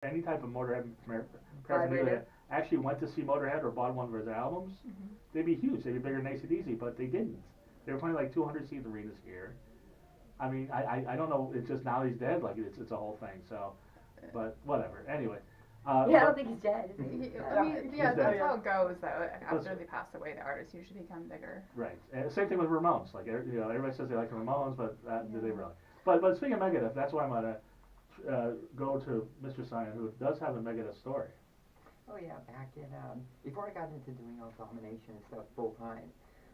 any type of Motorhead paraphernalia actually went to see Motorhead or bought one of his albums, they'd be huge. They'd be bigger than AC/DC, but they didn't. They were playing like 200 seat arenas here. I mean, I don't know. It's just now he's dead. Like it's a whole thing. So, but whatever. Anyway. Yeah, I don't think he's dead. I mean, yeah, that's how it goes. Though after they pass away, the artists usually become bigger. Right. And same thing with Ramones. Like everybody says they like the Ramones, but do they really? But speaking of Megadeth, that's why I'm gonna go to Mistress Cyan, who does have a Megadeth story. Oh yeah, back in before I got into doing all domination and stuff full time,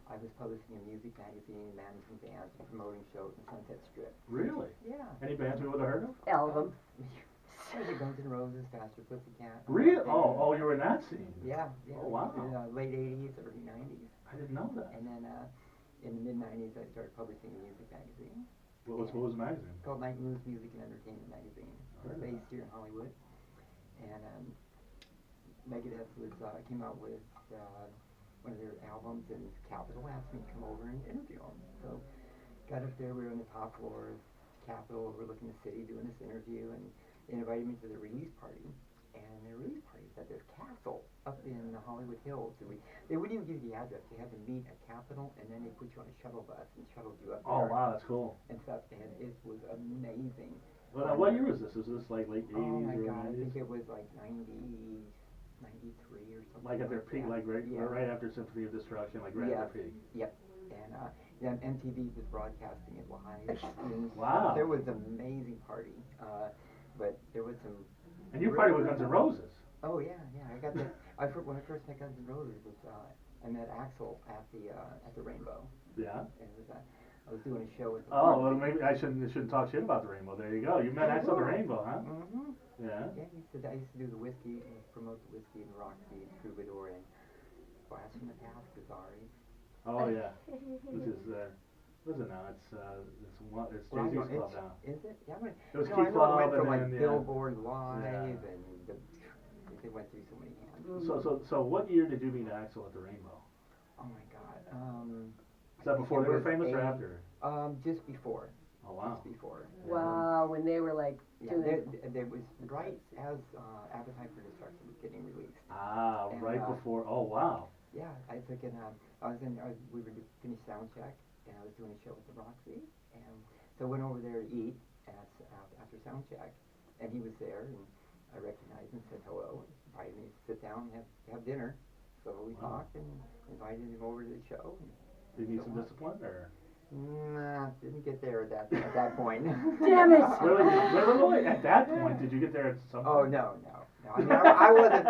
I was publishing a music magazine, managing bands, and promoting shows in Sunset Strip. Really? Yeah. Any bands we would have heard of? All of them. Guns N' Roses, Faster Pussycat. Really? Oh, you were in that scene. Yeah. Oh wow. In late '80s, early '90s. I didn't know that. And then in the mid '90s, I started publishing a music magazine. What was the magazine? It's called Night Moves Music and Entertainment Magazine. It's Really? based here in Hollywood. And Megadeth came out with one of their albums, and Capitol asked me to come over and interview them. So got up there, we were on the top floor of Capitol overlooking the city doing this interview, and they invited me to the release party. And their release party was at this castle up in the Hollywood Hills. And they wouldn't even give you the address. They had to meet at Capitol, and then they put you on a shuttle bus and shuttled you up there. Oh wow, that's cool. And stuff, and it was amazing. Well, what year was this? Was this like late 80s Oh my or God, 90s? I think it was like 93 or something. Like at their peak, that. like right after Symphony of Destruction, like right at their peak. Yep. And then MTV was broadcasting it live. And Wow. There was an amazing party, but there was some. And you partied with Guns N' Roses. Oh yeah. I got the. When I first met Guns N' Roses was I met Axl at the Rainbow. Yeah. And it was I was doing a show with. Oh well, maybe I shouldn't talk shit about the Rainbow. There you go. You met Axl at the Rainbow, huh? Mhm. Yeah. Yeah, I used to do the whiskey, promote the whiskey and Roxy and Troubadour and Blast from the Past, Bizarre. Oh yeah. Which is what is it now? It's Jay-Z's club now. Is it? Yeah, It was no, Key I know Club it went and from then like Billboard Live and they went through so many hands. So what year did you meet Axl at the Rainbow? Oh my God. Is that before they were famous or after? Just before. Oh wow. Just before. Wow, when they were like doing. There was right as Appetite for Destruction was getting released. Ah, And, right before. Oh wow. Yeah, I took in. We were finished sound check, and I was doing a show with the Roxy, and so I went over there to eat after sound check, and he was there, and I recognized him, said hello, and invited me to sit down and have dinner. So we talked and invited him over to the show. Did you need some discipline or? Nah, didn't get there at that point. Damn it! Really? At that point, did you get there at some point? Oh no. I mean, I wasn't.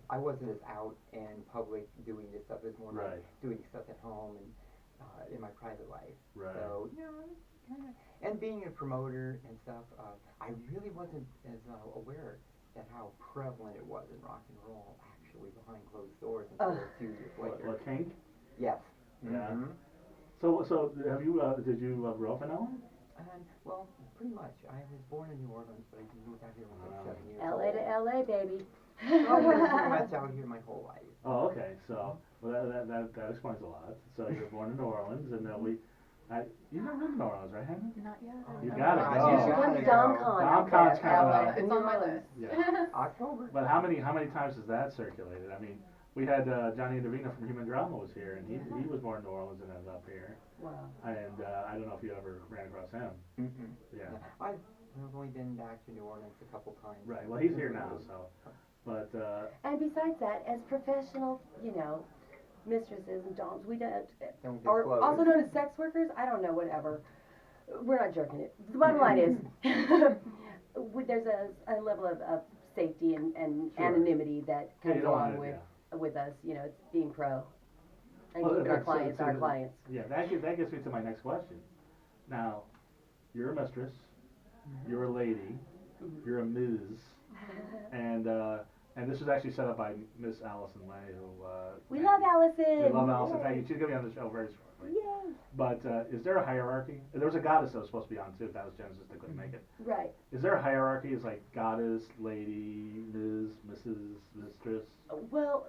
I wasn't as out in public doing this stuff. It was more like doing stuff at home and in my private life. Right. So kinda. And being a promoter and stuff, I really wasn't as aware at how prevalent it was in rock and roll actually behind closed doors until a few years later. What kink? Yes. Yeah. Mm-hmm. So have you did you grow up in LA? Well, pretty much. I was born in New Orleans, but I moved out here when I was 7 years LA old. to LA, baby. So I've been pretty much out here my whole life. Oh, okay. So that explains a lot. So you were born in New Orleans, and you've never been to New Orleans, right, Hannah? Not yet. You gotta go. You should come to DomCon. DomCon's coming up. It's on my list. Yeah. October. But how many times has that circulated? I mean, we had Johnny Indovina from Human Drama was here, and he was born in New Orleans and ended up here. Wow. And I don't know if you ever ran across him. Mm-mm. Yeah. I've only been back to New Orleans a couple times. Right. Well, he's here now, so. But. And besides that, as professional, mistresses and doms, we don't, Don't or disclose. also known as sex workers. I don't know, whatever. We're not jerking it. The bottom line is, there's a level of safety and Sure. anonymity that Yeah, you comes don't along want it, with us. It's being pro and Well, keeping our so- clients so our the- clients. Yeah, that gets me to my next question. Now, you're a mistress, you're a lady, you're a Ms. And this was actually set up by Miss Allison Lay, who We love Allison. we love Allison. Yay. Thank you. She's gonna be on the show very shortly. Yay. But is there a hierarchy? There was a goddess that was supposed to be on too. That was Genesis. They couldn't make it. Right. Is there a hierarchy? Is like goddess, lady, Ms., Mrs., mistress? Well,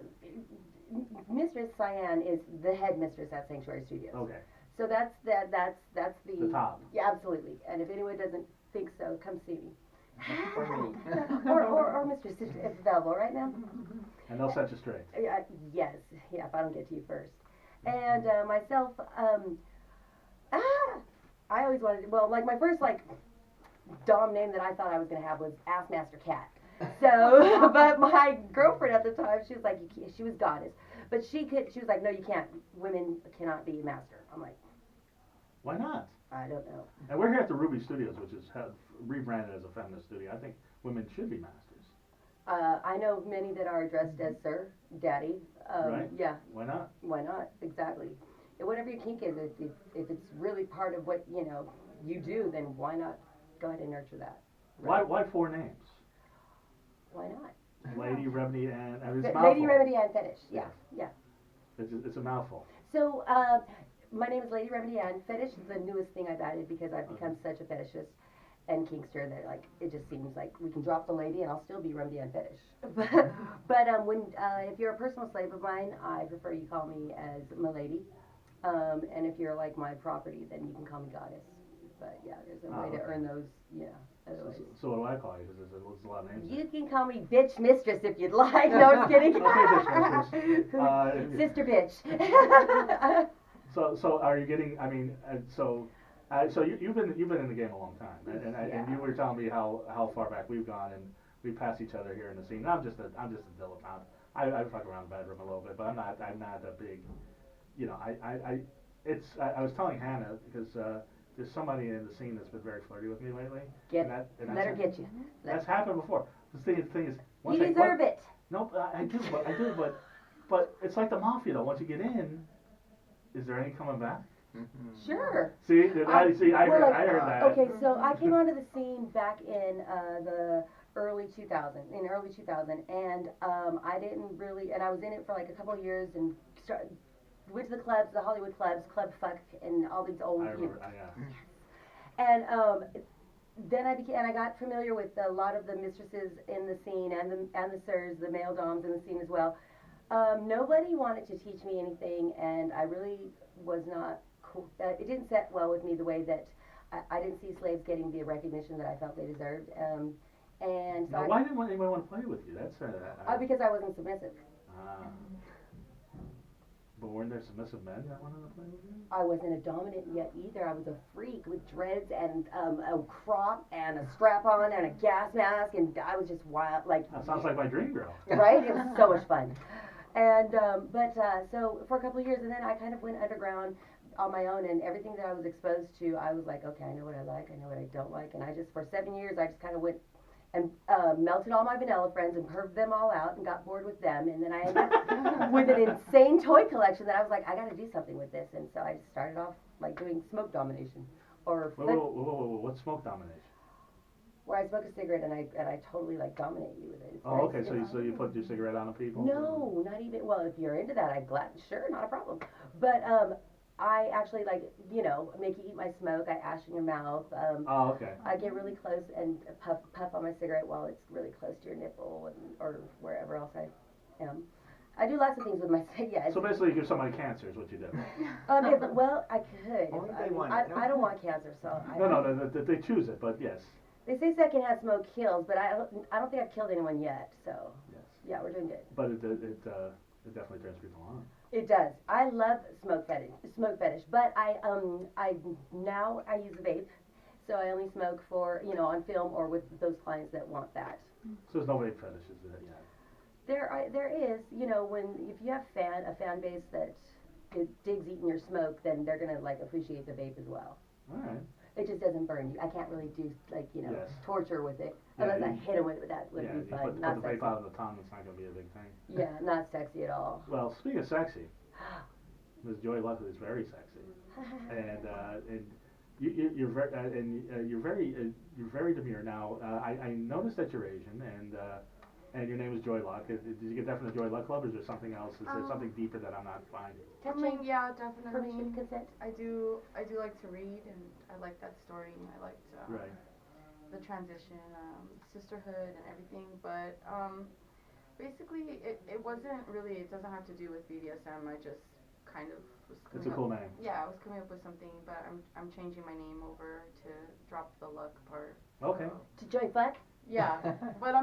Mistress Cyan is the headmistress at Sanctuary Studios. Okay. So that's the The top. Yeah, absolutely. And if anyone doesn't think so, come see me. For me. or Mistress if available, right, ma'am? And they'll set you straight. Yes, yeah, if I don't get to you first. And myself, I always wanted, well, like my first like dom name that I thought I was gonna have was Ass Master Cat. So, but my girlfriend at the time, she was like, she was goddess, but she was like, no, you can't. Women cannot be master. I'm like, Why not? I don't know. And we're here at the Ruby Studios, which is rebranded as a feminist studio. I think women should be masters. I know many that are addressed as sir, daddy. Right? Yeah. Why not? Why not? Exactly. And whatever your kink is, if it's really part of what you do, then why not go ahead and nurture that? Right? Why 4 names? Why not? Lady, Remedy, and it's a Lady, mouthful. Remedy, and Fetish. Yeah, yeah. It's a mouthful. So, my name is Lady Remedy, and Fetish is the newest thing I've added because I've become such a fetishist and kinkster that like it just seems like we can drop the lady and I'll still be Remedy and Fetish. But when if you're a personal slave of mine, I prefer you call me as Milady. And if you're like my property, then you can call me Goddess. But yeah, there's a way to earn those. Yeah. So what do I call you? Because there's a lot of names. You can call me Bitch Mistress if you'd like. No, just kidding. Okay, Bitch Mistress. Sister Bitch. So are you getting? I mean, so you've been in the game a long time, and you were telling me how far back we've gone, and we pass each other here in the scene. I'm just a dilettante. I fuck around the bedroom a little bit, but I'm not a big. I was telling Hannah because there's somebody in the scene that's been very flirty with me lately. Let her get you. That's happened before. The thing is, you deserve it. No, I do, but it's like the mafia though. Once you get in, is there any coming back? Mm-hmm. Sure. I heard that. Okay, so I came onto the scene back in the early 2000, and I didn't really, and I was in it for like a couple of years and went to the clubs, the Hollywood clubs, Club Fuck, and all these old. I remember. And then I got familiar with a lot of the mistresses in the scene and the sirs, the male doms in the scene as well. Nobody wanted to teach me anything, and I really was not cool. It didn't set well with me the way that I didn't see slaves getting the recognition that I felt they deserved. And so now, why didn't anybody want to play with you? That's because I wasn't submissive. But weren't there submissive men that wanted to play with you? I wasn't a dominant yet either. I was a freak with dreads and a crop and a strap on and a gas mask, and I was just wild. Like that sounds like my dream girl. Right? It was so much fun. And so for a couple of years, and then I kind of went underground on my own, and everything that I was exposed to, I was like, okay, I know what I like, I know what I don't like, and I just for 7 years, I just kind of went and melted all my vanilla friends and perved them all out and got bored with them, and then I ended up with an insane toy collection that I was like, I got to do something with this, and so I just started off like doing smoke domination, or whoa, what's smoke domination? Where I smoke a cigarette and I totally like dominate you with it. It's oh, nice, okay, so you put your cigarette on people? No, not even. Well, if you're into that, sure, not a problem. But I actually like make you eat my smoke. I ash in your mouth. Oh, okay. I get really close and puff on my cigarette while it's really close to your nipple or wherever else I am. I do lots of things with my cigarette. So basically, you give somebody cancer is what you do. Well, I could. Only they want it. I don't want cancer, so. No, they choose it, but yes. They say secondhand smoke kills, but I don't think I've killed anyone yet. So. Yes. Yeah, we're doing good. But it definitely turns people on. It does. I love smoke fetish, but I now use a vape, so I only smoke for on film or with those clients that want that. So there's no vape fetishes yet. There is, if you have a fan base that digs eating your smoke, then they're gonna like appreciate the vape as well. All right. It just doesn't burn you. I can't really do yes. torture with it Yeah, unless I hit him with it. That would be fun. Put the vape out of the tongue. It's not gonna be a big thing. Yeah, not sexy at all. Well, speaking of sexy, Ms. Joy Luck is very sexy, and you're very demure. Now, I noticed that you're Asian, and your name is Joy Luck. Did you get that from the Joy Luck Club, or is there something else? Is there something deeper that I'm not finding? Yeah, definitely. Permission, consent. I do like to read, and I like that story, and I liked Right. the transition, sisterhood, and everything. But basically, it wasn't really. It doesn't have to do with BDSM. I just kind of was. It's a cool name. Yeah, I was coming up with something, but I'm changing my name over to drop the luck part. Okay. To Joy Fuck? Yeah, but